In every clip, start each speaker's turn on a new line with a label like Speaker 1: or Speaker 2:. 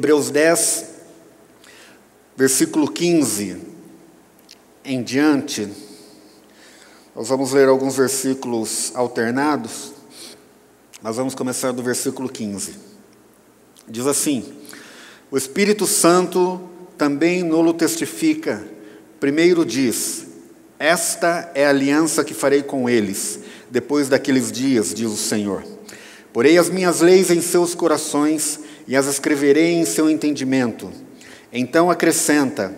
Speaker 1: Hebreus 10, versículo 15 em diante. Nós vamos ler alguns versículos alternados, mas vamos começar do versículo 15. Diz assim: o Espírito Santo também nolo testifica. Primeiro diz: esta é a aliança que farei com eles, depois daqueles dias, diz o Senhor. Porei as minhas leis em seus corações e as escreverei em seu entendimento. Então acrescenta: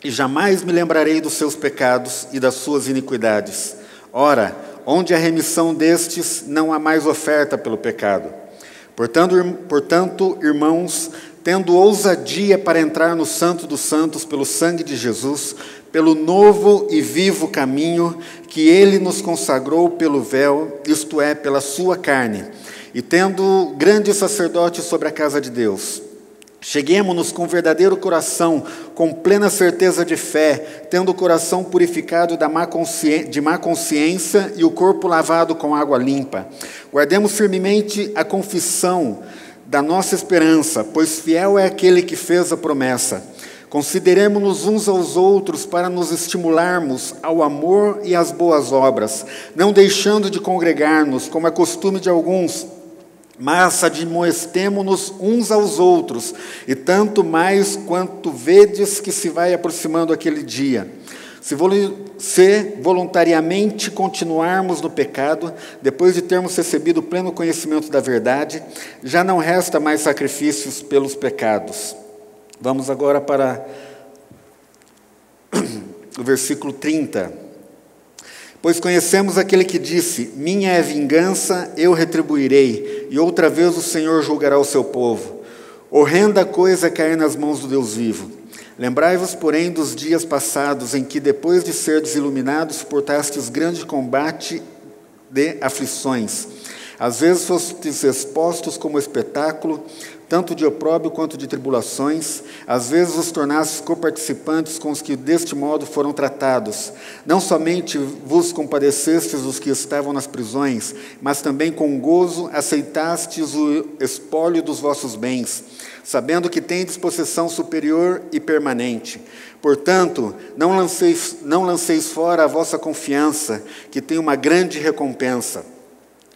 Speaker 1: e jamais me lembrarei dos seus pecados e das suas iniquidades. Ora, onde há remissão destes, não há mais oferta pelo pecado. Portanto, irmãos, tendo ousadia para entrar no Santo dos Santos pelo sangue de Jesus, pelo novo e vivo caminho que Ele nos consagrou pelo véu, isto é, pela sua carne, e tendo grande sacerdote sobre a casa de Deus, cheguemo-nos com verdadeiro coração, com plena certeza de fé, tendo o coração purificado de má consciência e o corpo lavado com água limpa. Guardemos firmemente a confissão da nossa esperança, pois fiel é aquele que fez a promessa. Consideremo-nos uns aos outros para nos estimularmos ao amor e às boas obras, não deixando de congregar-nos, como é costume de alguns, mas admoestemo-nos uns aos outros, e tanto mais quanto vedes que se vai aproximando aquele dia. Se voluntariamente continuarmos no pecado, depois de termos recebido o pleno conhecimento da verdade, já não resta mais sacrifícios pelos pecados. Vamos agora para o versículo 30. Pois conhecemos aquele que disse: minha é a vingança, eu retribuirei, e outra vez o Senhor julgará o seu povo. Horrenda coisa é cair nas mãos do Deus vivo. Lembrai-vos, porém, dos dias passados, em que, depois de serdes iluminados, suportastes grande combate de aflições. Às vezes fostes expostos como espetáculo, tanto de opróbrio quanto de tribulações. Às vezes vos tornastes coparticipantes com os que deste modo foram tratados. Não somente vos compadecestes dos que estavam nas prisões, mas também com gozo aceitastes o espólio dos vossos bens, sabendo que tendes possessão superior e permanente. Portanto, não lanceis fora a vossa confiança, que tem uma grande recompensa.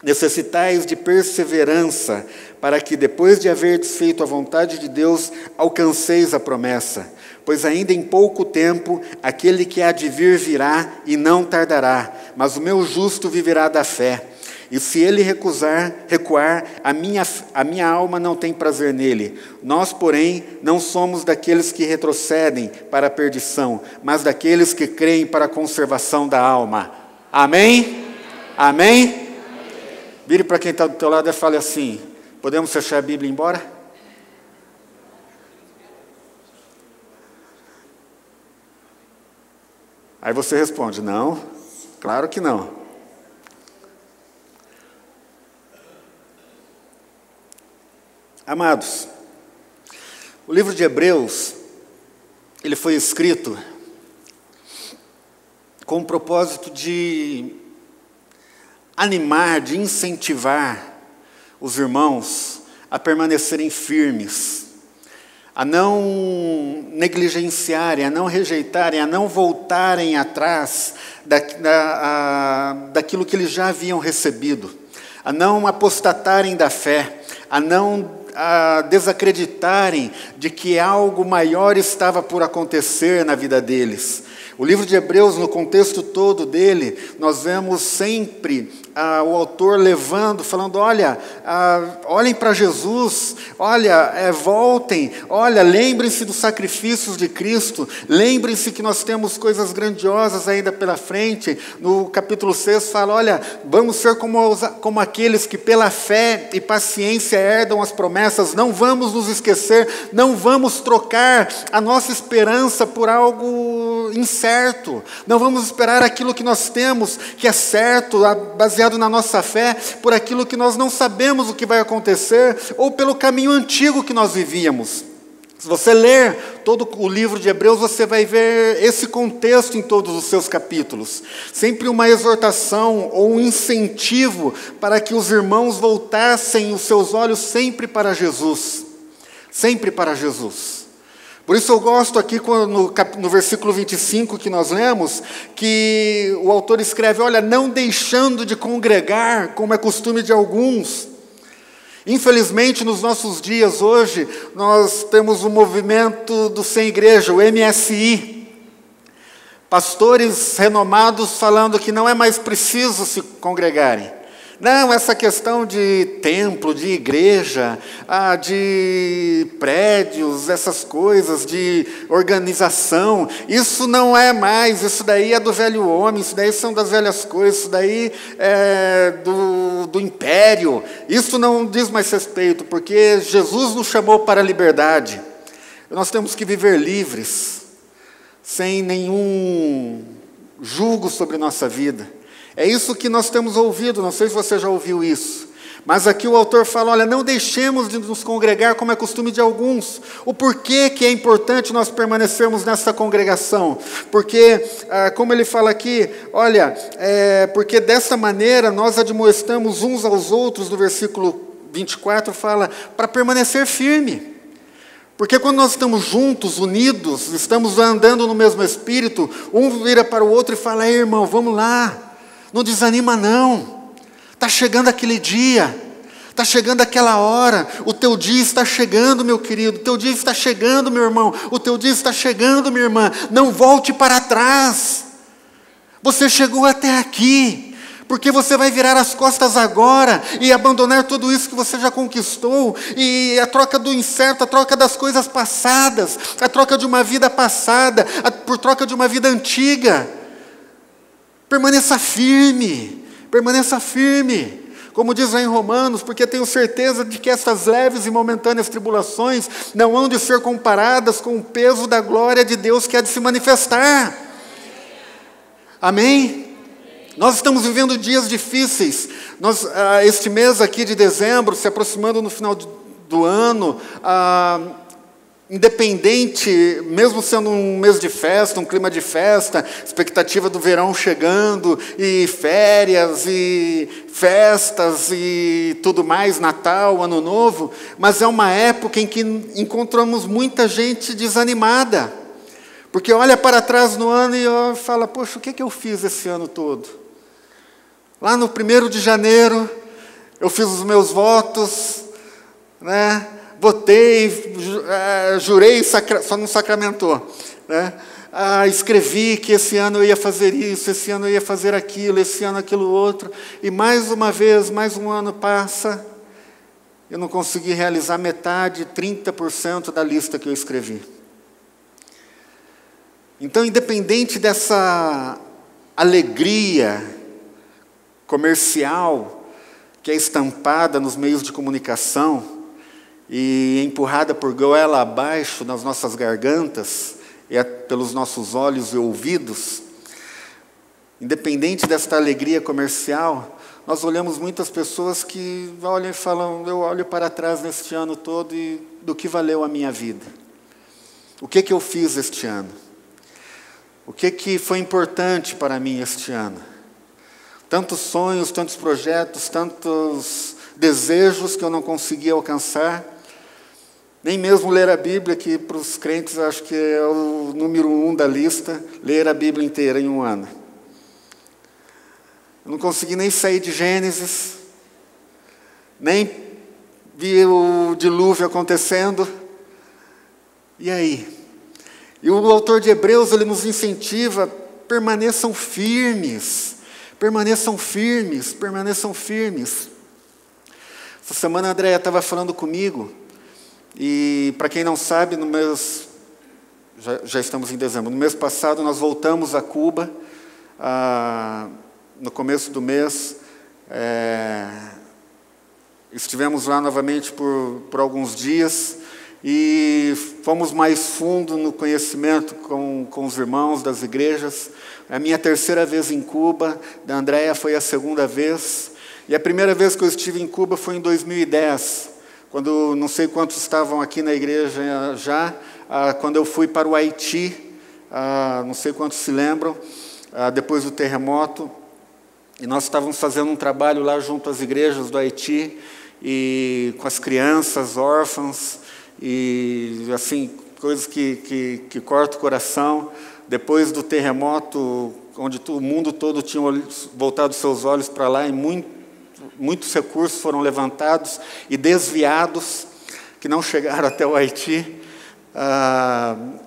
Speaker 1: Necessitais de perseverança, para que, depois de haverdes feito a vontade de Deus, alcanceis a promessa. Pois ainda em pouco tempo, aquele que há de vir virá e não tardará, mas o meu justo viverá da fé. E se ele recuar, a minha alma não tem prazer nele. Nós, porém, não somos daqueles que retrocedem para a perdição, mas daqueles que creem para a conservação da alma. Amém? Amém? Vire para quem está do teu lado e fale assim: podemos fechar a Bíblia e ir embora? Aí você responde: não, claro que não. Amados, o livro de Hebreus, ele foi escrito com o propósito de animar, de incentivar os irmãos a permanecerem firmes, a não negligenciarem, a não rejeitarem, a não voltarem atrás daquilo que eles já haviam recebido, a não apostatarem da fé, a não desacreditarem de que algo maior estava por acontecer na vida deles. O livro de Hebreus, no contexto todo dele, nós vemos sempre o autor falando: olhem para Jesus, voltem, lembrem-se dos sacrifícios de Cristo, lembrem-se que nós temos coisas grandiosas ainda pela frente. No capítulo 6 fala: vamos ser como aqueles que pela fé e paciência herdam as promessas, não vamos nos esquecer, não vamos trocar a nossa esperança por algo incerto, não vamos esperar aquilo que nós temos, que é certo, baseado na nossa fé, por aquilo que nós não sabemos o que vai acontecer, ou pelo caminho antigo que nós vivíamos. Se você ler todo o livro de Hebreus, você vai ver esse contexto em todos os seus capítulos. Sempre uma exortação ou um incentivo para que os irmãos voltassem os seus olhos sempre para Jesus. sempre para Jesus. Por isso eu gosto aqui no versículo 25 que nós lemos, que o autor escreve, olha, não deixando de congregar, como é costume de alguns. Infelizmente, nos nossos dias hoje, nós temos o movimento do Sem Igreja, o MSI. Pastores renomados falando que não é mais preciso se congregarem. Não, essa questão de templo, de igreja, de prédios, essas coisas, de organização, isso não é mais, isso daí é do velho homem, isso daí são das velhas coisas, isso daí é do império, isso não diz mais respeito, porque Jesus nos chamou para a liberdade. Nós temos que viver livres, sem nenhum julgo sobre nossa vida. É isso que nós temos ouvido, não sei se você já ouviu isso. Mas aqui o autor fala, olha, não deixemos de nos congregar como é costume de alguns. O porquê que é importante nós permanecermos nessa congregação? Porque, como ele fala aqui, olha, porque dessa maneira nós admoestamos uns aos outros, no versículo 24 fala, para permanecer firme. Porque quando nós estamos juntos, unidos, estamos andando no mesmo espírito, um vira para o outro e fala, ei, irmão, vamos lá. Não desanima não, está chegando aquele dia, está chegando aquela hora, o teu dia está chegando, meu querido, o teu dia está chegando, meu irmão, o teu dia está chegando, minha irmã, não volte para trás, você chegou até aqui, porque você vai virar as costas agora e abandonar tudo isso que você já conquistou, e a troca do incerto, a troca das coisas passadas, a troca de uma vida passada, por troca de uma vida antiga. Permaneça firme, como diz lá em Romanos, porque tenho certeza de que essas leves e momentâneas tribulações não hão de ser comparadas com o peso da glória de Deus que há de se manifestar. Amém? Nós estamos vivendo dias difíceis, este mês aqui de dezembro, se aproximando no final do ano, independente, mesmo sendo um mês de festa, um clima de festa, expectativa do verão chegando, e férias, e festas, e tudo mais, Natal, Ano Novo, mas é uma época em que encontramos muita gente desanimada, porque olha para trás no ano e fala, poxa, o que eu fiz esse ano todo? Lá no 1º de janeiro, eu fiz os meus votos, né? Votei, jurei, só não sacramentou, né? Escrevi que esse ano eu ia fazer isso, esse ano eu ia fazer aquilo, esse ano aquilo outro, e mais uma vez, mais um ano passa, eu não consegui realizar metade, 30% da lista que eu escrevi. Então, independente dessa alegria comercial que é estampada nos meios de comunicação, e empurrada por goela abaixo nas nossas gargantas, e pelos nossos olhos e ouvidos, independente desta alegria comercial, nós olhamos muitas pessoas que olham e falam, eu olho para trás neste ano todo e do que valeu a minha vida? O que eu fiz este ano? O que foi importante para mim este ano? Tantos sonhos, tantos projetos, tantos desejos que eu não consegui alcançar, nem mesmo ler a Bíblia, que para os crentes acho que é o número 1 da lista, ler a Bíblia inteira em um ano. Eu não consegui nem sair de Gênesis, nem vi o dilúvio acontecendo. E aí? E o autor de Hebreus, ele nos incentiva, permaneçam firmes, permaneçam firmes, permaneçam firmes. Essa semana a Andréia estava falando comigo, e para quem não sabe, já estamos em dezembro, no mês passado nós voltamos a Cuba, no começo do mês, estivemos lá novamente por alguns dias, e fomos mais fundo no conhecimento com os irmãos das igrejas. A minha 3ª vez em Cuba, da Andréia foi a 2ª vez, e a primeira vez que eu estive em Cuba foi em 2010, quando não sei quantos estavam aqui na igreja já, quando eu fui para o Haiti, não sei quantos se lembram, depois do terremoto, e nós estávamos fazendo um trabalho lá junto às igrejas do Haiti, e com as crianças órfãs, e assim, coisas que cortam o coração. Depois do terremoto, onde o mundo todo tinha voltado seus olhos para lá, e muitos recursos foram levantados e desviados, que não chegaram até o Haiti.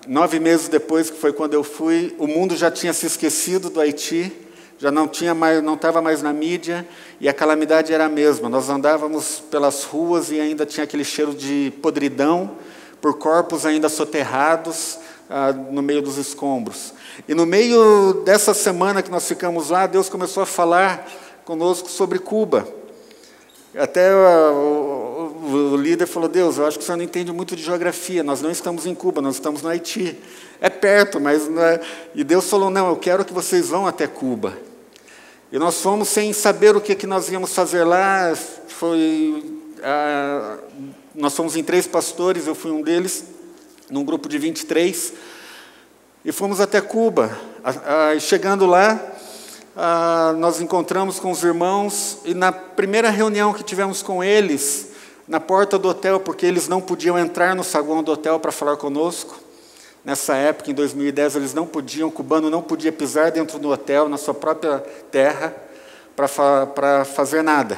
Speaker 1: 9 meses depois, que foi quando eu fui, o mundo já tinha se esquecido do Haiti, já não estava mais na mídia, e a calamidade era a mesma. Nós andávamos pelas ruas e ainda tinha aquele cheiro de podridão, por corpos ainda soterrados no meio dos escombros. E no meio dessa semana que nós ficamos lá, Deus começou a falar conosco sobre Cuba. Até o líder falou: Deus, eu acho que o senhor não entende muito de geografia, nós não estamos em Cuba, nós estamos no Haiti. É perto, mas não é. E Deus falou: não, eu quero que vocês vão até Cuba. E nós fomos sem saber o que nós íamos fazer lá. Nós fomos em 3 pastores, eu fui um deles, num grupo de 23, e fomos até Cuba. Chegando lá, nós encontramos com os irmãos, e na primeira reunião que tivemos com eles, na porta do hotel, porque eles não podiam entrar no saguão do hotel para falar conosco. Nessa época, em 2010, eles não podiam, o cubano não podia pisar dentro do hotel, na sua própria terra, para fazer nada.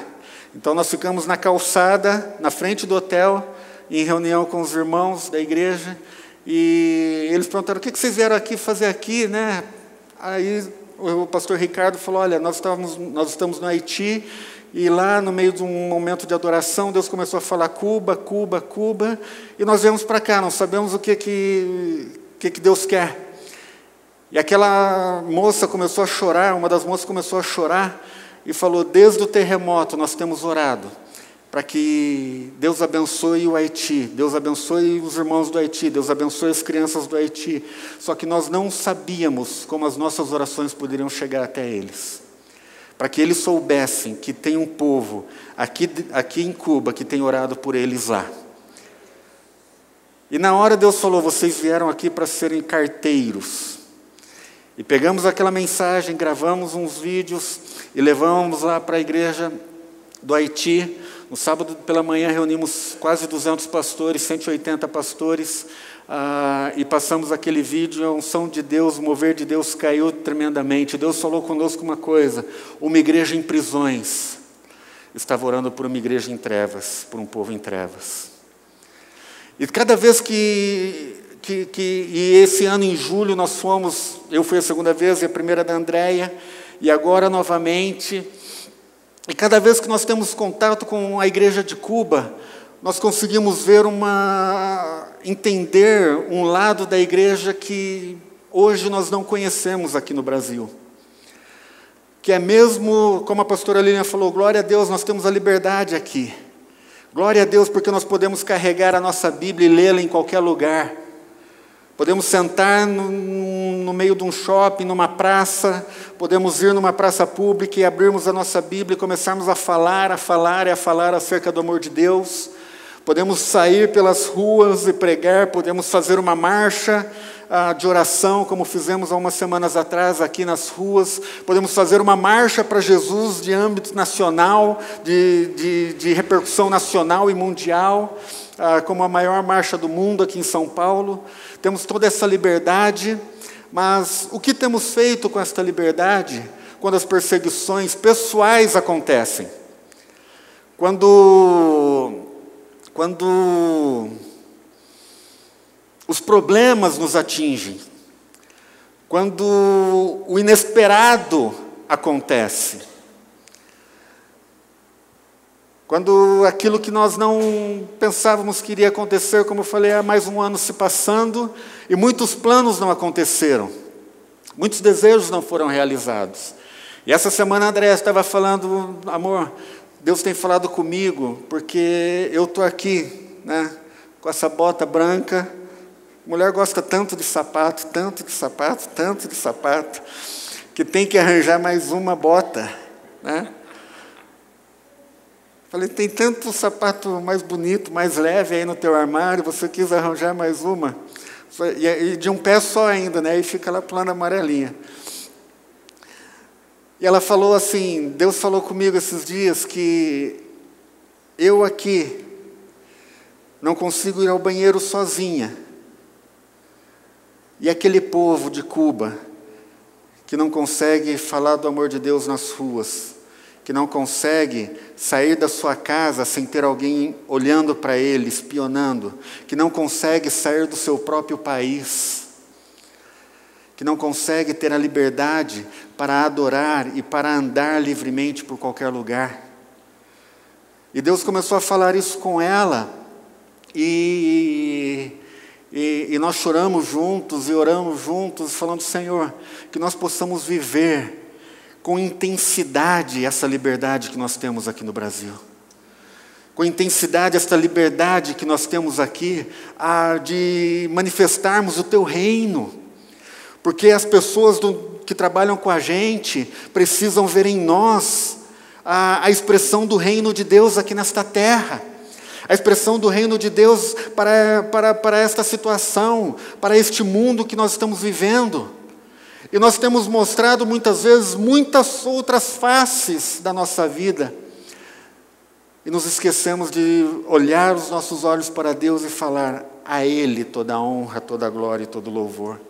Speaker 1: Então, nós ficamos na calçada, na frente do hotel, em reunião com os irmãos da igreja, e eles perguntaram: o que vocês vieram aqui fazer aqui, né? Aí o pastor Ricardo falou: olha, nós estamos no Haiti, e lá no meio de um momento de adoração, Deus começou a falar Cuba, Cuba, Cuba, e nós viemos para cá, não sabemos o que Deus quer. E aquela moça começou a chorar, uma das moças começou a chorar, e falou: desde o terremoto nós temos orado para que Deus abençoe o Haiti, Deus abençoe os irmãos do Haiti, Deus abençoe as crianças do Haiti. Só que nós não sabíamos como as nossas orações poderiam chegar até eles. Para que eles soubessem que tem um povo aqui em Cuba que tem orado por eles lá. E na hora Deus falou: vocês vieram aqui para serem carteiros. E pegamos aquela mensagem, gravamos uns vídeos e levamos lá para a igreja do Haiti. No sábado pela manhã reunimos quase 200 pastores, 180 pastores, e passamos aquele vídeo. A unção de Deus, o mover de Deus caiu tremendamente. Deus falou conosco uma coisa: uma igreja em prisões estava orando por uma igreja em trevas, por um povo em trevas. E cada vez e esse ano em julho nós fomos, eu fui a segunda vez e a primeira da Andréia, e agora novamente. E cada vez que nós temos contato com a igreja de Cuba, nós conseguimos entender um lado da igreja que hoje nós não conhecemos aqui no Brasil. Que é mesmo, como a pastora Lilian falou, glória a Deus, nós temos a liberdade aqui. Glória a Deus porque nós podemos carregar a nossa Bíblia e lê-la em qualquer lugar. Podemos sentar no meio de um shopping, numa praça, podemos ir numa praça pública e abrirmos a nossa Bíblia e começarmos a falar acerca do amor de Deus. Podemos sair pelas ruas e pregar, podemos fazer uma marcha de oração, como fizemos há umas semanas atrás aqui nas ruas. Podemos fazer uma marcha para Jesus de âmbito nacional, de repercussão nacional e mundial, como a maior marcha do mundo aqui em São Paulo. Temos toda essa liberdade, mas o que temos feito com esta liberdade quando as perseguições pessoais acontecem? Quando os problemas nos atingem, quando o inesperado acontece, quando aquilo que nós não pensávamos que iria acontecer, como eu falei, há mais um ano se passando, e muitos planos não aconteceram, muitos desejos não foram realizados. E essa semana a Andréa estava falando: amor, Deus tem falado comigo, porque eu estou aqui, né, com essa bota branca. Mulher gosta tanto de sapato, que tem que arranjar mais uma bota, né? Falei: tem tanto sapato mais bonito, mais leve aí no teu armário, você quis arranjar mais uma. E de um pé só ainda, né? E fica lá pulando amarelinha. E ela falou assim: Deus falou comigo esses dias que eu aqui não consigo ir ao banheiro sozinha. E aquele povo de Cuba, que não consegue falar do amor de Deus nas ruas, que não consegue sair da sua casa sem ter alguém olhando para ele, espionando, que não consegue sair do seu próprio país, que não consegue ter a liberdade para adorar e para andar livremente por qualquer lugar. E Deus começou a falar isso com ela, e nós choramos juntos e oramos juntos, falando: Senhor, que nós possamos viver com intensidade essa liberdade que nós temos aqui no Brasil. Com intensidade essa liberdade que nós temos aqui, de manifestarmos o Teu reino. Porque as pessoas que trabalham com a gente precisam ver em nós a expressão do reino de Deus aqui nesta terra. A expressão do reino de Deus para esta situação, para este mundo que nós estamos vivendo. E nós temos mostrado muitas vezes muitas outras faces da nossa vida. E nos esquecemos de olhar os nossos olhos para Deus e falar: a Ele toda a honra, toda a glória e todo o louvor.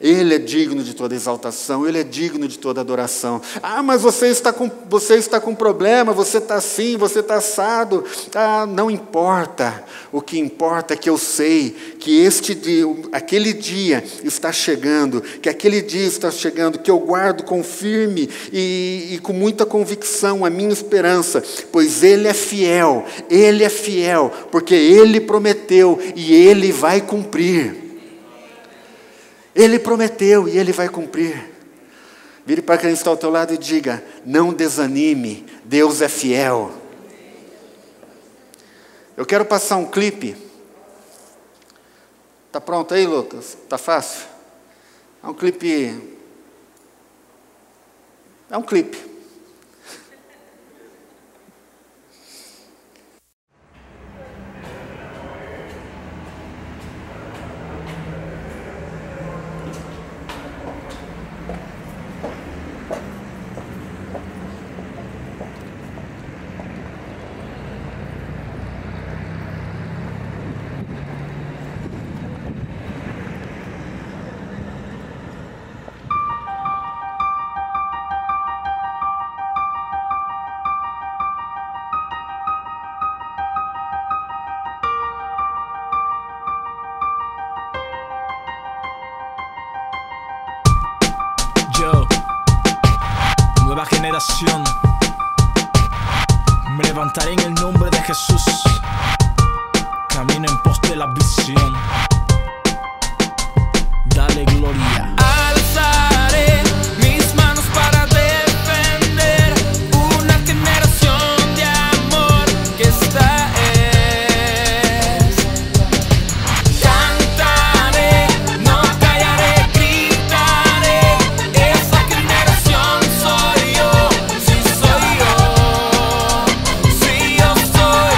Speaker 1: Ele é digno de toda exaltação, Ele é digno de toda adoração. Ah, mas você está com problema, você está assim, você está assado. Ah, não importa. O que importa é que eu sei que aquele dia está chegando, que eu guardo com firme e com muita convicção a minha esperança, pois Ele é fiel, porque Ele prometeu e Ele vai cumprir. Ele prometeu e Ele vai cumprir. Vire para quem está ao teu lado e diga: não desanime, Deus é fiel. Eu quero passar um clipe. Está pronto aí, Lucas? Está fácil? É um clipe.
Speaker 2: Nueva generación, me levantaré en el nombre de Jesús, camino en pos de la visión. Dale gloria. Alzaré mis manos para defender una generación de amor que esta es. Cantaré, no callaré, gritaré, esa generación soy yo, sí soy yo, sí yo soy.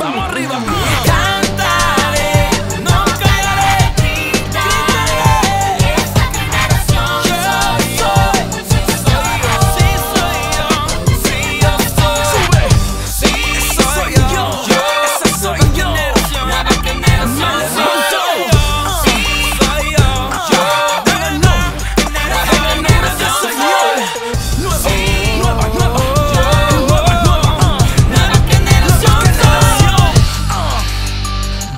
Speaker 2: Vamos arriba. Cantaré, no callaré, gritaré. Esa generación soy yo. Sí soy yo. Sí soy yo. Sí yo soy. Sube. Sí soy yo. Esa soy yo. Nueva generación soy yo. Sí soy yo. Nueva generación soy yo.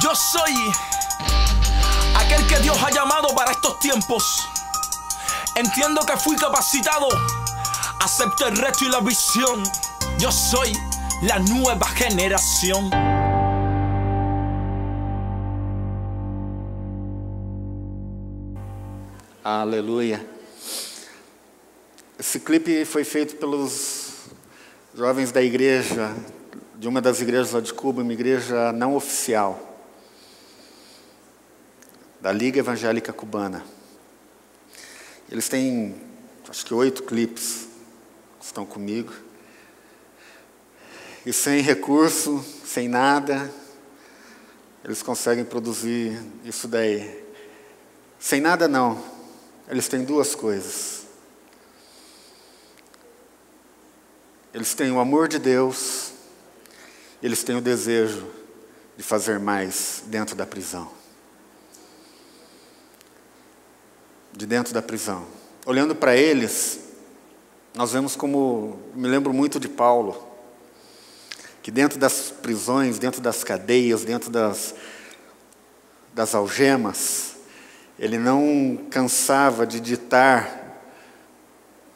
Speaker 2: Yo soy aquel que Dios ha llamado para estos tiempos. Entiendo que fui capacitado. Acepto el reto y la visión. Yo soy la nueva generación.
Speaker 1: Aleluia. Esse clipe foi feito pelos jovens da igreja, de uma das igrejas lá de Cuba, uma igreja não oficial, da Liga Evangélica Cubana. Eles têm, acho que 8 clipes que estão comigo. E sem recurso, sem nada, eles conseguem produzir isso daí. Sem nada não, eles têm 2 coisas. Eles têm o amor de Deus, eles têm o desejo de fazer mais dentro da prisão. De dentro da prisão. Olhando para eles, nós vemos como, me lembro muito de Paulo, que dentro das prisões, dentro das cadeias, dentro das algemas, ele não cansava de ditar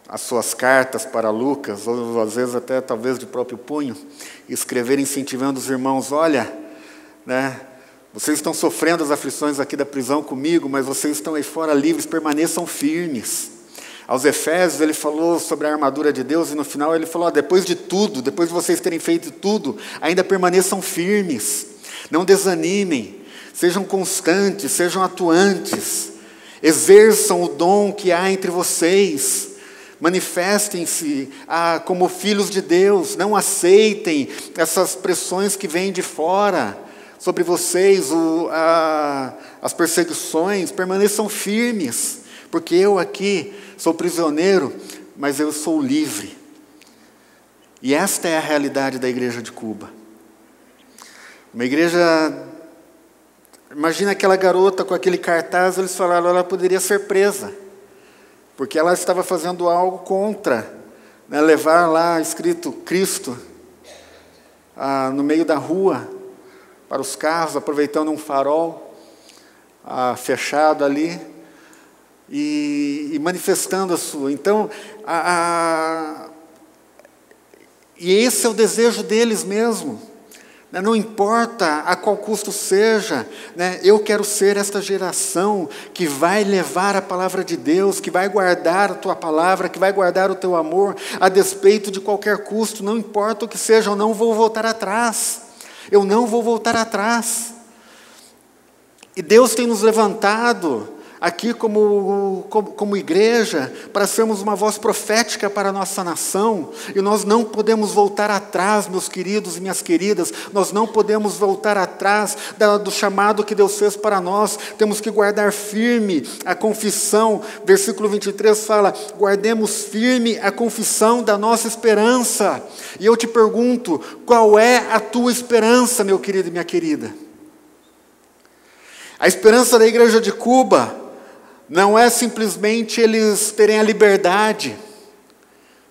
Speaker 1: as suas cartas para Lucas, ou às vezes até talvez de próprio punho, e escrever incentivando os irmãos, olha, né, vocês estão sofrendo as aflições aqui da prisão comigo, mas vocês estão aí fora livres, permaneçam firmes. Aos Efésios ele falou sobre a armadura de Deus, e no final ele falou, depois de tudo, depois de vocês terem feito tudo, ainda permaneçam firmes, não desanimem, sejam constantes, sejam atuantes, exerçam o dom que há entre vocês, manifestem-se como filhos de Deus, não aceitem essas pressões que vêm de fora sobre vocês, as perseguições, permaneçam firmes, porque eu aqui sou prisioneiro, mas eu sou livre. E esta é a realidade da igreja de Cuba. Uma igreja, imagina aquela garota com aquele cartaz, eles falaram, ela poderia ser presa, porque ela estava fazendo algo contra, né, levar lá escrito Cristo no meio da rua, para os carros, aproveitando um farol fechado ali, e manifestando a sua. Então, e esse é o desejo deles mesmo. Não importa a qual custo seja, né? Eu quero ser esta geração que vai levar a palavra de Deus, que vai guardar a tua palavra, que vai guardar o teu amor, a despeito de qualquer custo, não importa o que seja, eu não vou voltar atrás. Eu não vou voltar atrás. E Deus tem nos levantado aqui como igreja, para sermos uma voz profética para a nossa nação, e nós não podemos voltar atrás, meus queridos e minhas queridas, nós não podemos voltar atrás do chamado que Deus fez para nós, temos que guardar firme a confissão, versículo 23 fala, guardemos firme a confissão da nossa esperança, e eu te pergunto, qual é a tua esperança, meu querido e minha querida? A esperança da igreja de Cuba não é simplesmente eles terem a liberdade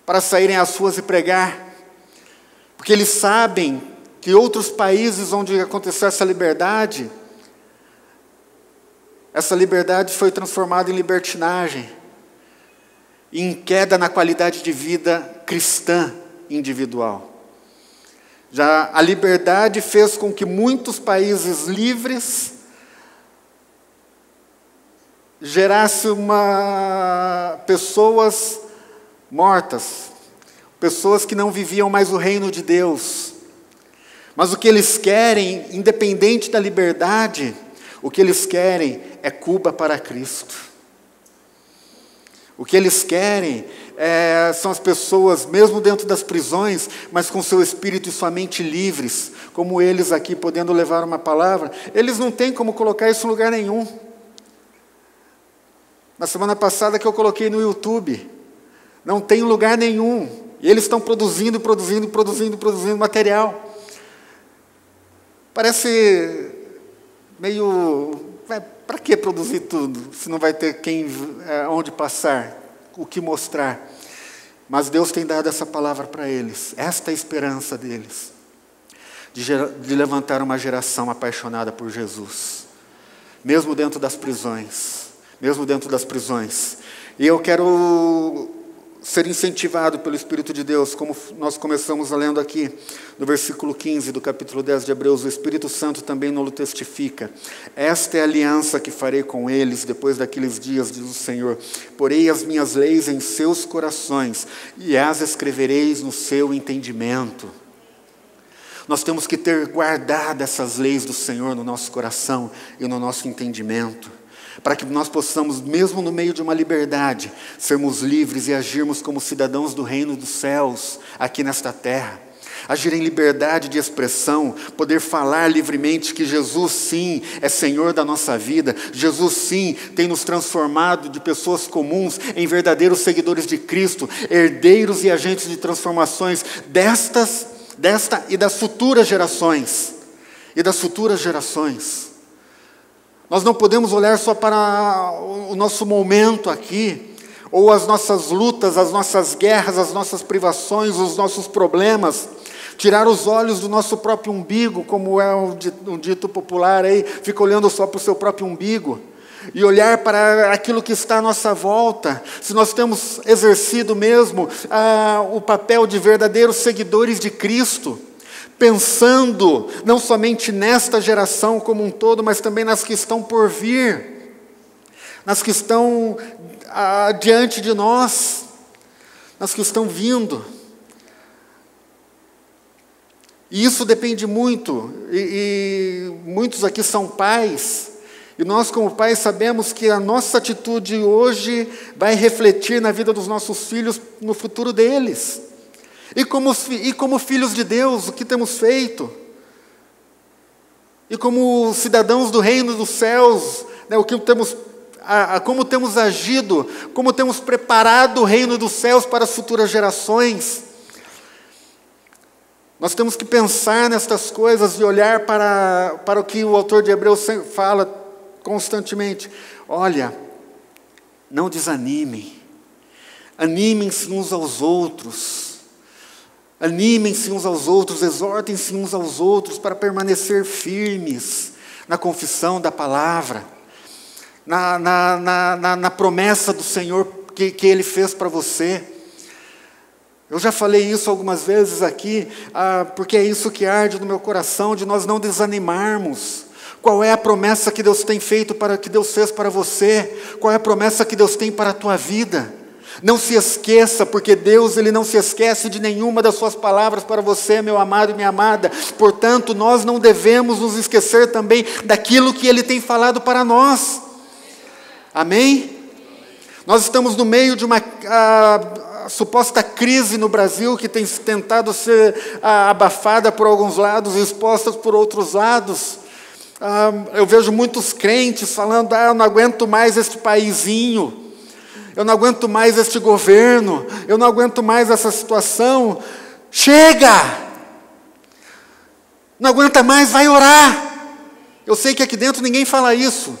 Speaker 1: para saírem às ruas e pregar, porque eles sabem que outros países onde aconteceu essa liberdade foi transformada em libertinagem, em queda na qualidade de vida cristã individual. Já a liberdade fez com que muitos países livres gerasse pessoas mortas, pessoas que não viviam mais o reino de Deus. Mas o que eles querem, independente da liberdade, o que eles querem é Cuba para Cristo. O que eles querem são as pessoas, mesmo dentro das prisões, mas com seu espírito e sua mente livres, como eles aqui, podendo levar uma palavra. Eles não têm como colocar isso em lugar nenhum. Na semana passada que eu coloquei no YouTube, não tem lugar nenhum. E eles estão produzindo material. Parece meio... Para que produzir tudo, se não vai ter onde passar, o que mostrar? Mas Deus tem dado essa palavra para eles, esta é a esperança deles, de levantar uma geração apaixonada por Jesus, mesmo dentro das prisões. E eu quero ser incentivado pelo Espírito de Deus, como nós começamos lendo aqui, no versículo 15 do capítulo 10 de Hebreus, o Espírito Santo também nos testifica. Esta é a aliança que farei com eles depois daqueles dias, diz o Senhor. Porei as minhas leis em seus corações e as escrevereis no seu entendimento. Nós temos que ter guardado essas leis do Senhor no nosso coração e no nosso entendimento, para que nós possamos, mesmo no meio de uma liberdade, sermos livres e agirmos como cidadãos do reino dos céus, aqui nesta terra. Agir em liberdade de expressão, poder falar livremente que Jesus sim é Senhor da nossa vida, Jesus sim tem nos transformado de pessoas comuns em verdadeiros seguidores de Cristo, herdeiros e agentes de transformações desta e das futuras gerações. Nós não podemos olhar só para o nosso momento aqui, ou as nossas lutas, as nossas guerras, as nossas privações, os nossos problemas, tirar os olhos do nosso próprio umbigo, como é um dito popular aí, fica olhando só para o seu próprio umbigo, e olhar para aquilo que está à nossa volta, se nós temos exercido mesmo o papel de verdadeiros seguidores de Cristo, pensando não somente nesta geração como um todo, mas também nas que estão por vir, nas que estão diante de nós, nas que estão vindo. E isso depende muito, e muitos aqui são pais, e nós como pais sabemos que a nossa atitude hoje vai refletir na vida dos nossos filhos, no futuro deles. E como filhos de Deus, o que temos feito? E como cidadãos do reino dos céus, né, como temos agido, como temos preparado o reino dos céus para as futuras gerações? Nós temos que pensar nestas coisas e olhar para o que o autor de Hebreus fala constantemente. Olha, não desanimem, animem-se uns aos outros. Animem-se uns aos outros, exortem-se uns aos outros para permanecer firmes na confissão da palavra, na promessa do Senhor que Ele fez para você. Eu já falei isso algumas vezes aqui, porque é isso que arde no meu coração, de nós não desanimarmos. Qual é a promessa que Deus tem feito, que Deus fez para você? Qual é a promessa que Deus tem para a tua vida? Não se esqueça, porque Deus Ele não se esquece de nenhuma das suas palavras para você, meu amado e minha amada. Portanto, nós não devemos nos esquecer também daquilo que Ele tem falado para nós. Amém? Nós estamos no meio de uma suposta crise no Brasil, que tem tentado ser abafada por alguns lados e exposta por outros lados. Eu vejo muitos crentes falando, eu não aguento mais este paizinho, eu não aguento mais este governo, eu não aguento mais essa situação. Chega! Não aguenta mais, vai orar. Eu sei que aqui dentro ninguém fala isso,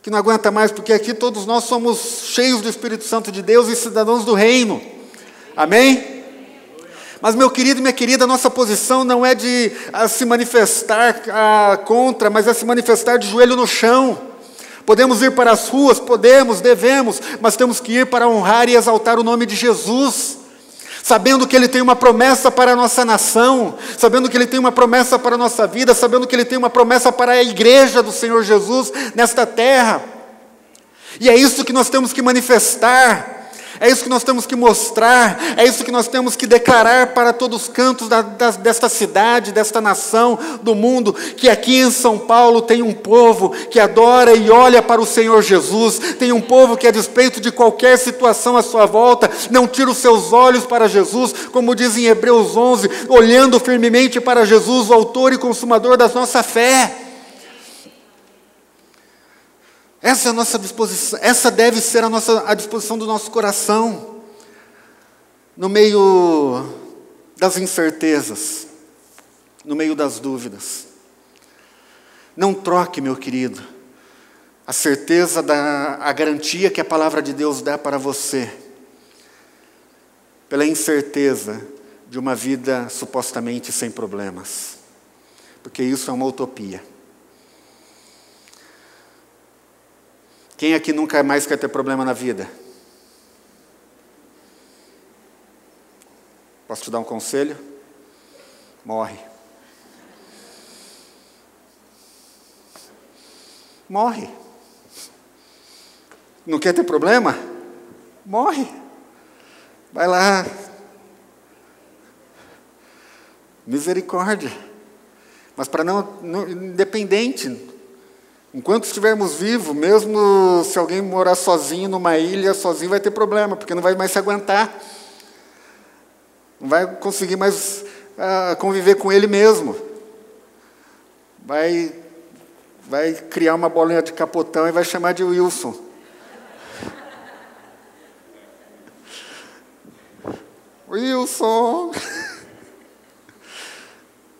Speaker 1: que não aguenta mais, porque aqui todos nós somos cheios do Espírito Santo de Deus e cidadãos do reino. Amém? Mas, meu querido e minha querida, a nossa posição não é de se manifestar contra, mas é se manifestar de joelho no chão. Podemos ir para as ruas, podemos, devemos, mas temos que ir para honrar e exaltar o nome de Jesus, sabendo que Ele tem uma promessa para a nossa nação, sabendo que Ele tem uma promessa para a nossa vida, sabendo que Ele tem uma promessa para a igreja do Senhor Jesus nesta terra. E é isso que nós temos que manifestar. É isso que nós temos que mostrar, é isso que nós temos que declarar para todos os cantos desta cidade, desta nação, do mundo, que aqui em São Paulo tem um povo que adora e olha para o Senhor Jesus, tem um povo que a despeito de qualquer situação à sua volta, não tira os seus olhos para Jesus, como diz em Hebreus 11, olhando firmemente para Jesus, o autor e consumador da nossa fé. Essa é a nossa disposição, essa deve ser a disposição do nosso coração, no meio das incertezas, no meio das dúvidas. Não troque, meu querido, a certeza, a garantia que a palavra de Deus dá para você, pela incerteza de uma vida supostamente sem problemas, porque isso é uma utopia. Quem aqui nunca mais quer ter problema na vida? Posso te dar um conselho? Morre. Morre. Não quer ter problema? Morre. Vai lá. Misericórdia. Mas para não independente. Enquanto estivermos vivos, mesmo se alguém morar sozinho numa ilha, sozinho vai ter problema, porque não vai mais se aguentar. Não vai conseguir mais conviver com ele mesmo. Vai criar uma bolinha de capotão e vai chamar de Wilson. Wilson!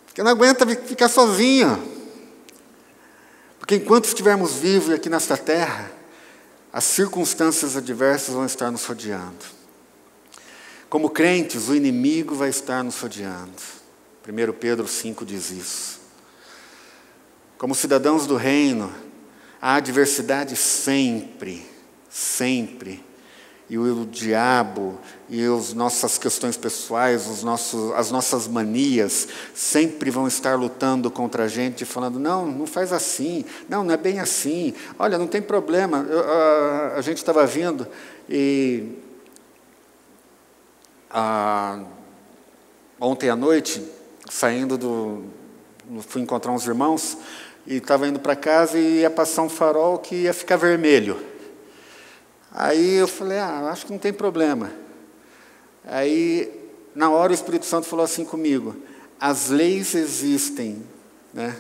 Speaker 1: Porque não aguenta ficar sozinho. Porque enquanto estivermos vivos aqui nesta terra, as circunstâncias adversas vão estar nos rodeando. Como crentes, o inimigo vai estar nos rodeando. 1 Pedro 5 diz isso. Como cidadãos do reino, há adversidade sempre, sempre. E o diabo e as nossas questões pessoais, as nossas manias, sempre vão estar lutando contra a gente, falando, não faz assim, não é bem assim, olha, não tem problema. A gente estava vindo e ontem à noite, fui encontrar uns irmãos, e estava indo para casa e ia passar um farol que ia ficar vermelho. Aí eu falei, acho que não tem problema. Aí, na hora, o Espírito Santo falou assim comigo, as leis existem, né,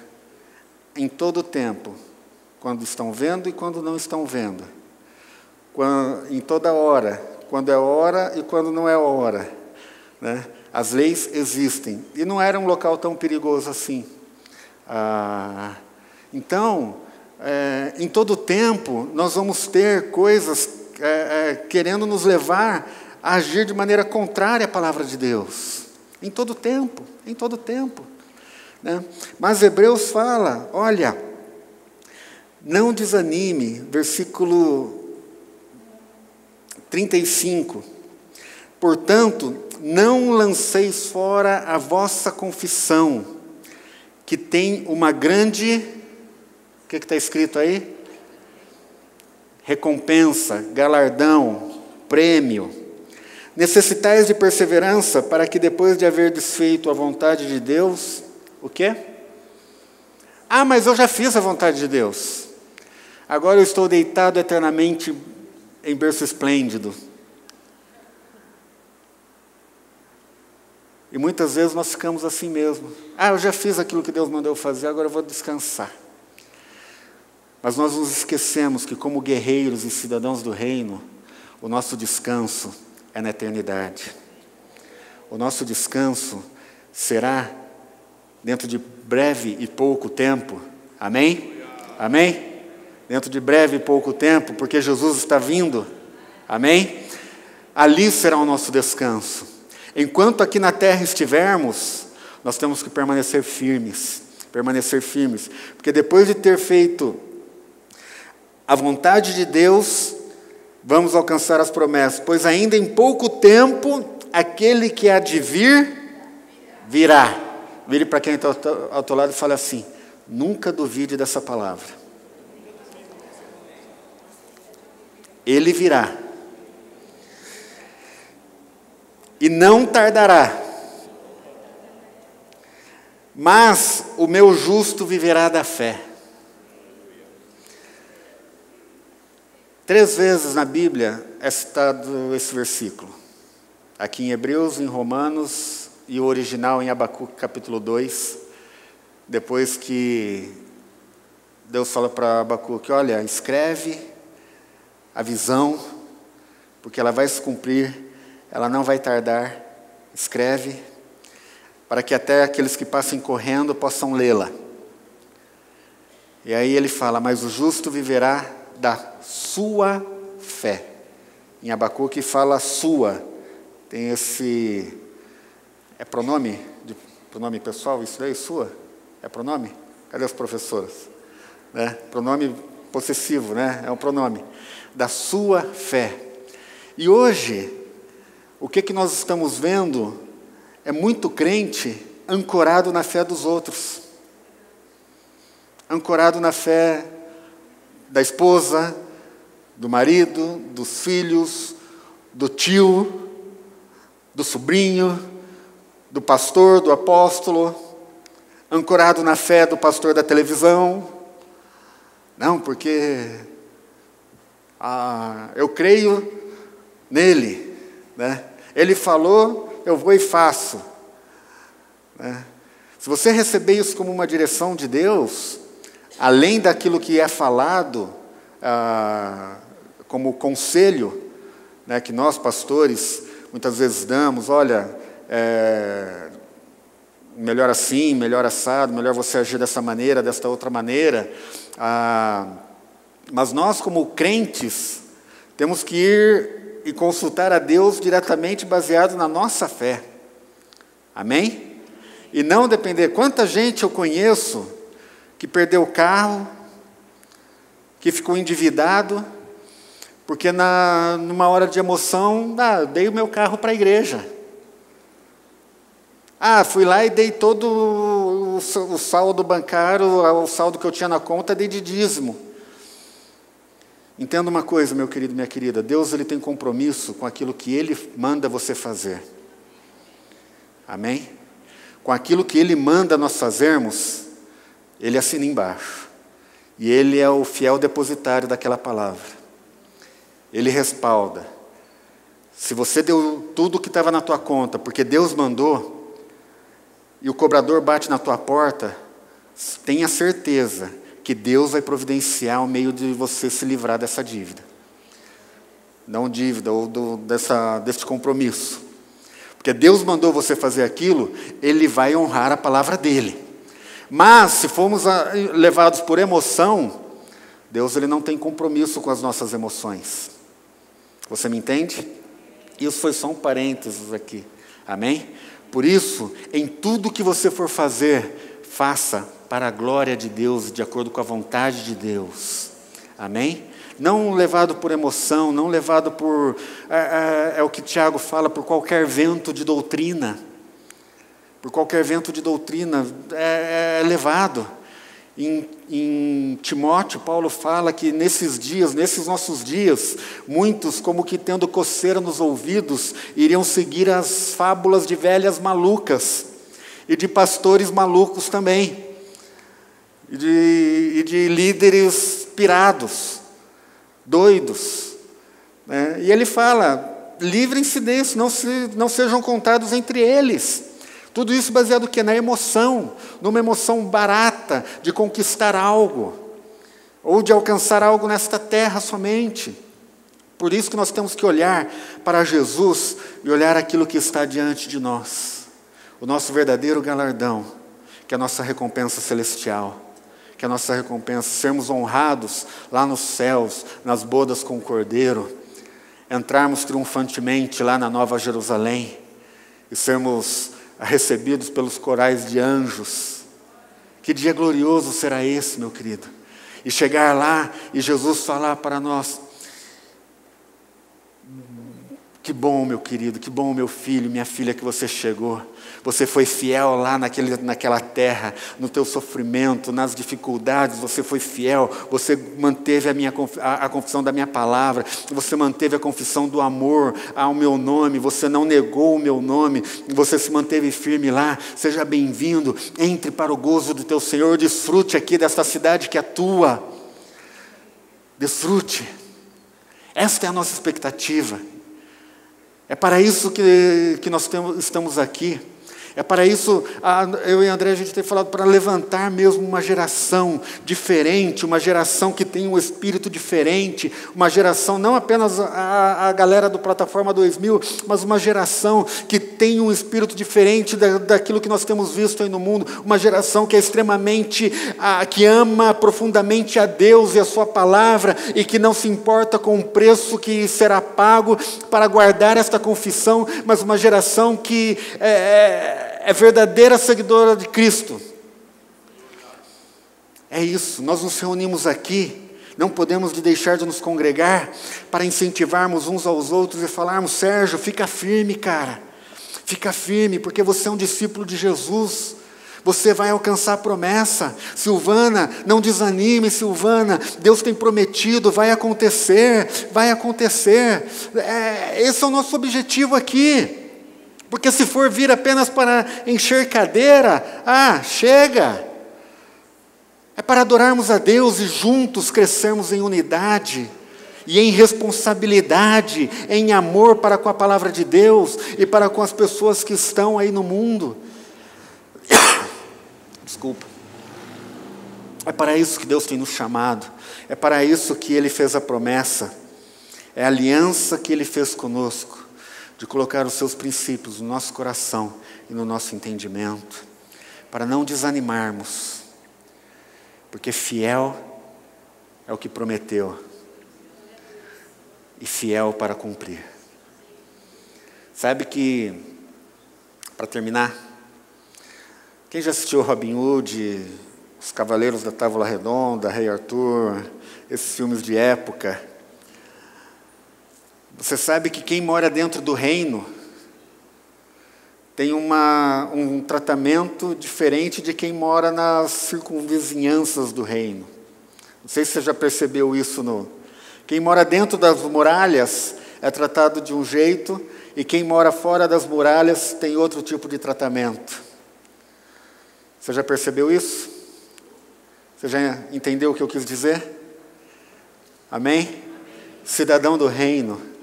Speaker 1: em todo o tempo, quando estão vendo e quando não estão vendo. Em toda hora, quando é hora e quando não é hora. Né? As leis existem. E não era um local tão perigoso assim. Então, em todo o tempo, nós vamos ter coisas querendo nos levar a agir de maneira contrária à palavra de Deus. Em todo o tempo, em todo o tempo. Né? Mas Hebreus fala, olha, não desanime, versículo 35. Portanto, não lanceis fora a vossa confissão, que tem uma grande... O que está escrito aí? Recompensa, galardão, prêmio. Necessitais de perseverança para que depois de haver desfeito a vontade de Deus, o quê? Mas eu já fiz a vontade de Deus. Agora eu estou deitado eternamente em berço esplêndido. E muitas vezes nós ficamos assim mesmo. Eu já fiz aquilo que Deus mandou eu fazer, agora eu vou descansar. Mas nós nos esquecemos que, como guerreiros e cidadãos do reino, o nosso descanso é na eternidade. O nosso descanso será dentro de breve e pouco tempo. Amém? Amém? Dentro de breve e pouco tempo, porque Jesus está vindo. Amém? Ali será o nosso descanso. Enquanto aqui na terra estivermos, nós temos que permanecer firmes. Permanecer firmes. Porque depois de ter feito a vontade de Deus, vamos alcançar as promessas, pois ainda em pouco tempo, aquele que há de vir, virá. Vire para quem está ao teu lado e fale assim, nunca duvide dessa palavra. Ele virá. e não tardará. Mas o meu justo viverá da fé. 3 vezes na Bíblia é citado esse versículo. Aqui em Hebreus, em Romanos e o original em Abacuque capítulo 2. Depois que Deus fala para Abacuque, olha, escreve a visão, porque ela vai se cumprir, ela não vai tardar. Escreve, para que até aqueles que passem correndo possam lê-la. E aí ele fala, mas o justo viverá da sua fé. Em Abacuque fala sua. Tem esse... É pronome? Pronome pessoal? Isso daí, sua? É pronome? Cadê os professores? Pronome possessivo, né? É um pronome. Da sua fé. E hoje, o que nós estamos vendo é muito crente ancorado na fé dos outros. Ancorado na fé da esposa, do marido, dos filhos, do tio, do sobrinho, do pastor, do apóstolo, ancorado na fé do pastor da televisão. Não, porque eu creio nele, né? Ele falou, eu vou e faço. Né? Se você receber isso como uma direção de Deus, além daquilo que é falado, como conselho, né, que nós pastores muitas vezes damos, olha, melhor assim, melhor assado, melhor você agir dessa maneira, desta outra maneira. Mas nós, como crentes, temos que ir e consultar a Deus diretamente baseado na nossa fé. Amém? E não depender. Quanta gente eu conheço que perdeu o carro, que ficou endividado, porque numa hora de emoção, dei o meu carro para a igreja. Fui lá e dei todo o saldo bancário, o saldo que eu tinha na conta, dei de dízimo. Entenda uma coisa, meu querido, minha querida, Deus ele tem compromisso com aquilo que Ele manda você fazer. Amém? Com aquilo que Ele manda nós fazermos, Ele assina embaixo. E Ele é o fiel depositário daquela palavra. Ele respalda. Se você deu tudo o que estava na tua conta, porque Deus mandou, e o cobrador bate na tua porta, tenha certeza que Deus vai providenciar o meio de você se livrar dessa dívida. Não dívida, ou desse compromisso. Porque Deus mandou você fazer aquilo, Ele vai honrar a palavra dEle. Mas, se formos levados por emoção, Deus ele não tem compromisso com as nossas emoções. Você me entende? Isso foi só um parênteses aqui. Amém? Por isso, em tudo que você for fazer, faça para a glória de Deus, de acordo com a vontade de Deus. Amém? Não levado por emoção, não levado por... É o que Tiago fala, por qualquer vento de doutrina. Por qualquer vento de doutrina é levado. Em Timóteo, Paulo fala que nesses dias, nesses nossos dias, muitos, como que tendo coceira nos ouvidos, iriam seguir as fábulas de velhas malucas e de pastores malucos também. E de líderes pirados, doidos. Né? E ele fala, livrem-se disso, não sejam contados entre eles. Tudo isso baseado o quê? Na emoção, numa emoção barata de conquistar algo, ou de alcançar algo nesta terra somente. Por isso que nós temos que olhar para Jesus e olhar aquilo que está diante de nós. O nosso verdadeiro galardão, que é a nossa recompensa celestial. Que a nossa recompensa, sermos honrados lá nos céus, nas bodas com o Cordeiro, entrarmos triunfantemente lá na Nova Jerusalém e sermos recebidos pelos corais de anjos. Que dia glorioso será esse, meu querido? E chegar lá e Jesus falar para nós, Que bom, meu querido, que bom, meu filho, minha filha, que você chegou. Você foi fiel lá naquela terra, no teu sofrimento, nas dificuldades, você foi fiel, você manteve a confissão da minha palavra, você manteve a confissão do amor ao meu nome, você não negou o meu nome, você se manteve firme lá. Seja bem-vindo, entre para o gozo do teu Senhor, desfrute aqui desta cidade que é tua. Desfrute. Esta é a nossa expectativa. É para isso que nós estamos aqui. É para isso, eu e André, a gente tem falado para levantar mesmo uma geração diferente, uma geração que tem um espírito diferente, uma geração, não apenas a galera do Plataforma 2000, mas uma geração que tem um espírito diferente daquilo que nós temos visto aí no mundo, uma geração que é extremamente, que ama profundamente a Deus e a sua palavra, e que não se importa com o preço que será pago para guardar esta confissão, mas uma geração que é verdadeira seguidora de Cristo. É isso, nós nos reunimos aqui, não podemos deixar de nos congregar para incentivarmos uns aos outros e falarmos: Sérgio, fica firme, cara, fica firme, porque você é um discípulo de Jesus, você vai alcançar a promessa. Silvana, não desanime, Silvana, Deus tem prometido, vai acontecer, esse é o nosso objetivo aqui. Porque se for vir apenas para encher cadeira, chega. É para adorarmos a Deus e juntos crescermos em unidade e em responsabilidade, em amor para com a palavra de Deus e para com as pessoas que estão aí no mundo. Desculpa. É para isso que Deus tem nos chamado. É para isso que Ele fez a promessa. É a aliança que Ele fez conosco, de colocar os seus princípios no nosso coração e no nosso entendimento, para não desanimarmos, porque fiel é o que prometeu, e fiel para cumprir. Sabe que, para terminar, quem já assistiu Robin Hood, Os Cavaleiros da Távola Redonda, Rei Arthur, esses filmes de época, você sabe que quem mora dentro do reino tem um tratamento diferente de quem mora nas circunvizinhanças do reino. Não sei se você já percebeu isso. Quem mora dentro das muralhas é tratado de um jeito, e quem mora fora das muralhas tem outro tipo de tratamento. Você já percebeu isso? Você já entendeu o que eu quis dizer? Amém? Cidadão do reino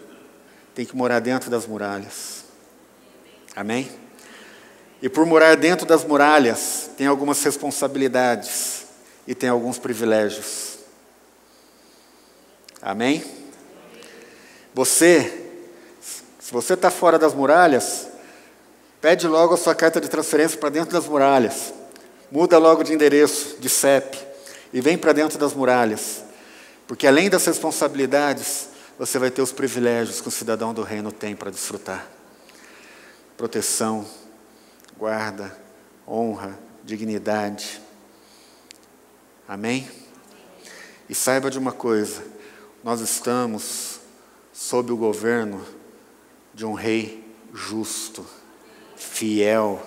Speaker 1: tem que morar dentro das muralhas. Amém? E por morar dentro das muralhas, tem algumas responsabilidades e tem alguns privilégios. Amém? Se você está fora das muralhas, pede logo a sua carta de transferência para dentro das muralhas. Muda logo de endereço, de CEP, e vem para dentro das muralhas. Porque além das responsabilidades, você vai ter os privilégios que o cidadão do reino tem para desfrutar. Proteção, guarda, honra, dignidade. Amém? E saiba de uma coisa: nós estamos sob o governo de um rei justo, fiel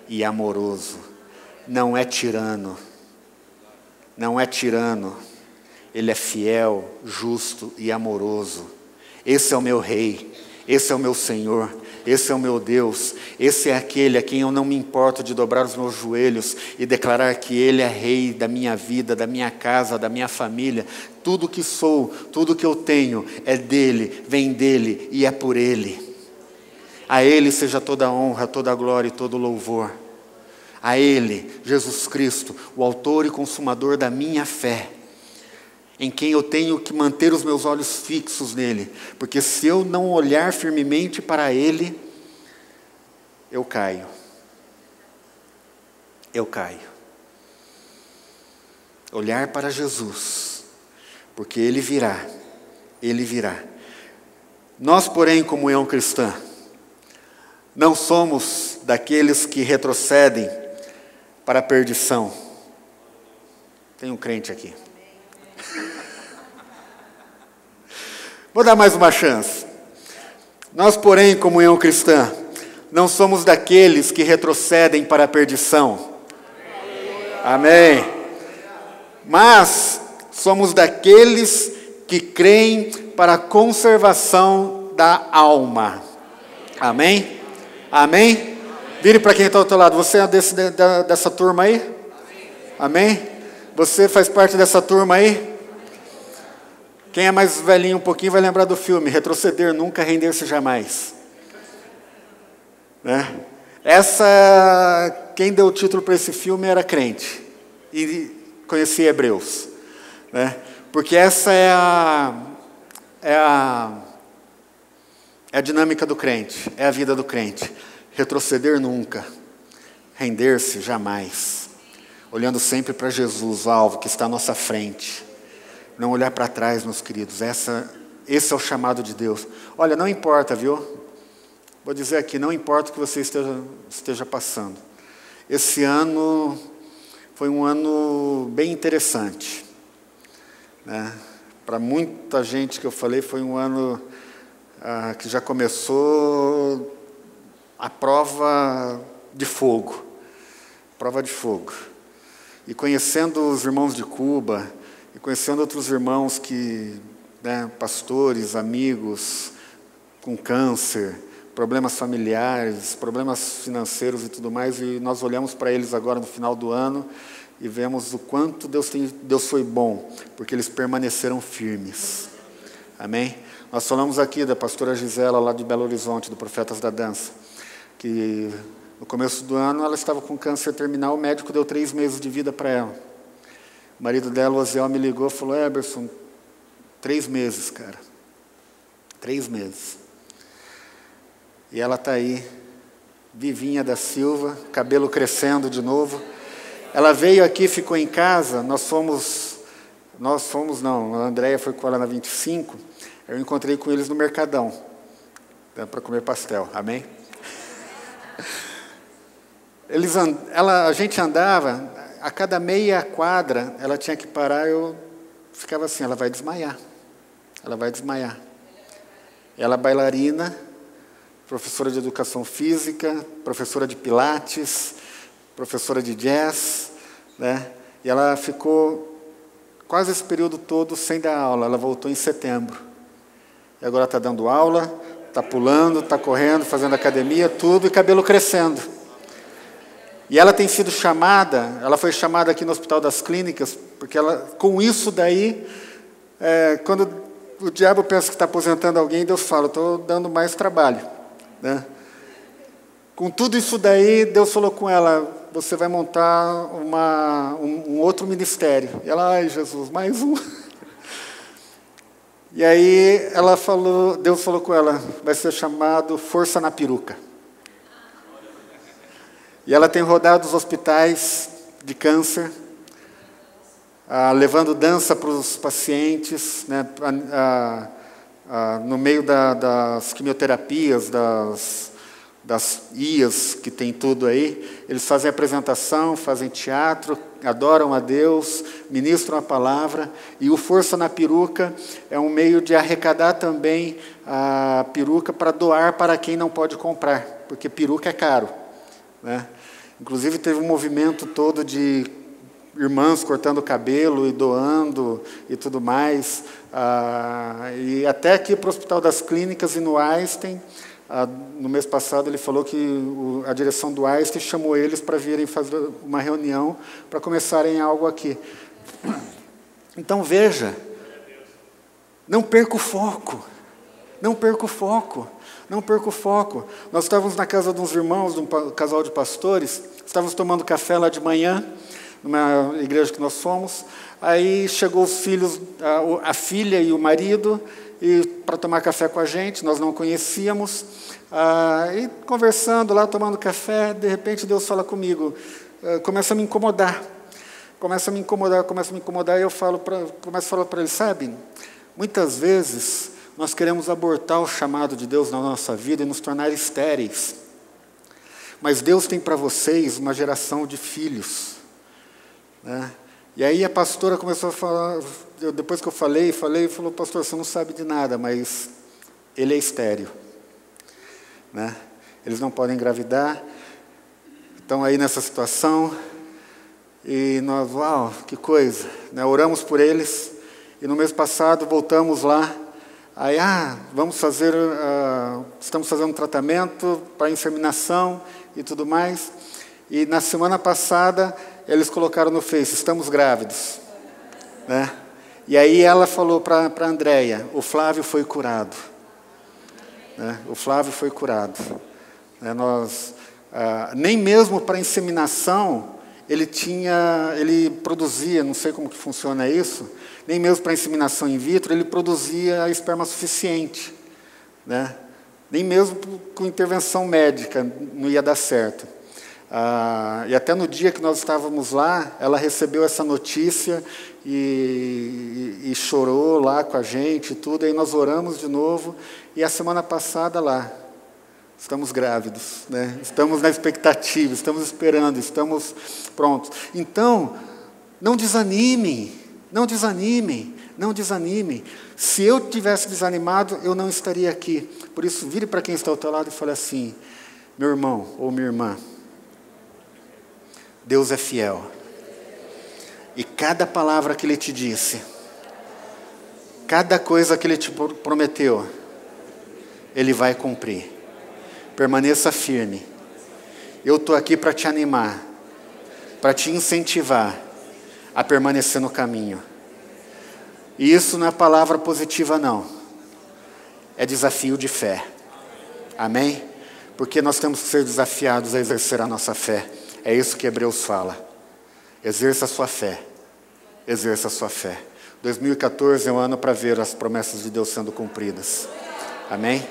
Speaker 1: e amoroso. Não é tirano. Não é tirano. Ele é fiel, justo e amoroso. Esse é o meu rei, esse é o meu Senhor, esse é o meu Deus, esse é aquele a quem eu não me importo de dobrar os meus joelhos e declarar que Ele é rei da minha vida, da minha casa, da minha família. Tudo que sou, tudo que eu tenho é dEle, vem dEle e é por Ele. A Ele seja toda a honra, toda a glória e todo o louvor. A Ele, Jesus Cristo, o autor e consumador da minha fé, em quem eu tenho que manter os meus olhos fixos nele, porque se eu não olhar firmemente para Ele, eu caio. Eu caio. Olhar para Jesus, porque Ele virá. Ele virá. Nós, porém, comunhão cristã, não somos daqueles que retrocedem para a perdição. Tem um crente aqui. Vou dar mais uma chance. Nós, porém, comunhão cristã, não somos daqueles que retrocedem para a perdição. Amém. Mas somos daqueles que creem para a conservação da alma. Amém? Amém? Vire para quem está ao teu lado. Você é dessa turma aí? Amém? Você faz parte dessa turma aí? Quem é mais velhinho um pouquinho vai lembrar do filme Retroceder Nunca, Render-se Jamais. Né? Quem deu o título para esse filme era crente e conhecia Hebreus. Né? Porque essa é a dinâmica do crente, é a vida do crente. Retroceder nunca, render-se jamais. Olhando sempre para Jesus, o alvo que está à nossa frente. Não olhar para trás, meus queridos. Esse é o chamado de Deus. Olha, não importa, viu? Vou dizer aqui, não importa o que você esteja passando. Esse ano foi um ano bem interessante. Né? Para muita gente que eu falei, foi um ano que já começou a prova de fogo. Prova de fogo. E conhecendo os irmãos de Cuba, e conhecendo outros irmãos pastores, amigos, com câncer, problemas familiares, problemas financeiros e tudo mais, e nós olhamos para eles agora no final do ano e vemos o quanto Deus foi bom, porque eles permaneceram firmes. Amém? Nós falamos aqui da pastora Gisela, lá de Belo Horizonte, do Profetas da Dança, que no começo do ano ela estava com câncer terminal, o médico deu 3 meses de vida para ela. O marido dela, o Oziel, me ligou e falou: Eberson, 3 meses, cara. 3 meses. E ela está aí, vivinha da Silva, cabelo crescendo de novo. Ela veio aqui, ficou em casa, a Andréia foi com ela na 25, eu encontrei com eles no Mercadão, para comer pastel, amém? A gente andava, a cada meia quadra, ela tinha que parar, eu ficava assim, ela vai desmaiar. Ela é bailarina, professora de educação física, professora de pilates, professora de jazz, né? E ela ficou quase esse período todo sem dar aula, ela voltou em setembro. E agora está dando aula, está pulando, está correndo, fazendo academia, tudo, e cabelo crescendo. E ela tem sido chamada, ela foi chamada aqui no Hospital das Clínicas, porque ela, com isso daí, quando o diabo pensa que está aposentando alguém, Deus fala: estou dando mais trabalho. Né? Com tudo isso daí, Deus falou com ela: você vai montar um outro ministério. E ela: ai, Jesus, mais um. E aí Deus falou com ela: vai ser chamado Força na Peruca. E ela tem rodado os hospitais de câncer, levando dança para os pacientes, né, no meio das quimioterapias, das IAs, que tem tudo aí. Eles fazem apresentação, fazem teatro, adoram a Deus, ministram a palavra. E o Força na Peruca é um meio de arrecadar também a peruca para doar para quem não pode comprar, porque peruca é caro. Né? Inclusive teve um movimento todo de irmãs cortando cabelo e doando e tudo mais. E até aqui para o Hospital das Clínicas e no Einstein, no mês passado ele falou que a direção do Einstein chamou eles para virem fazer uma reunião para começarem algo aqui. Então veja, não perca o foco. Não perca o foco. Não perca o foco. Nós estávamos na casa de uns irmãos, de um casal de pastores, estávamos tomando café lá de manhã, numa igreja que nós fomos. Aí chegou os filhos, a filha e o marido, para tomar café com a gente, nós não conhecíamos. E conversando lá, tomando café, de repente Deus fala comigo, começa a me incomodar. Começa a me incomodar, e eu começo a falar para ele: sabe, muitas vezes nós queremos abortar o chamado de Deus na nossa vida e nos tornar estéreis. Mas Deus tem para vocês uma geração de filhos. Né? E aí a pastora começou a falar, depois que eu falei, falou: pastor, você não sabe de nada, mas ele é estéril. né? Eles não podem engravidar, estão aí nessa situação, e nós, uau, que coisa, né? Oramos por eles, e no mês passado voltamos lá, aí, vamos fazer, estamos fazendo um tratamento para inseminação e tudo mais, e na semana passada eles colocaram no Face, estamos grávidos, né? E aí ela falou para a Andréia, o Flávio foi curado, né? O Flávio foi curado. Nem mesmo para inseminação ele produzia, não sei como que funciona isso, nem mesmo para inseminação in vitro ele produzia esperma suficiente, né? Nem mesmo com intervenção médica não ia dar certo. E até no dia que nós estávamos lá, ela recebeu essa notícia e chorou lá com a gente e tudo, aí nós oramos de novo, e a semana passada lá, estamos grávidos, né? Estamos na expectativa, estamos esperando, estamos prontos. Então, não desanimem, não desanimem, não desanimem. Se eu tivesse desanimado, eu não estaria aqui. Por isso, vire para quem está ao teu lado e fale assim, meu irmão ou minha irmã, Deus é fiel. E cada palavra que Ele te disse, cada coisa que Ele te prometeu, Ele vai cumprir. Permaneça firme. Eu estou aqui para te animar, para te incentivar a permanecer no caminho. E isso não é palavra positiva, não. É desafio de fé. Amém? Porque nós temos que ser desafiados a exercer a nossa fé. É isso que Hebreus fala. Exerça a sua fé. Exerça a sua fé. 2014 é um ano para ver as promessas de Deus sendo cumpridas. Amém?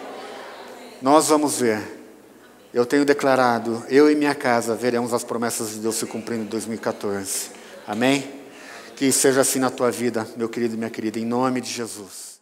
Speaker 1: Nós vamos ver. Eu tenho declarado, eu e minha casa veremos as promessas de Deus se cumprindo em 2014. Amém? Que seja assim na tua vida, meu querido e minha querida, em nome de Jesus.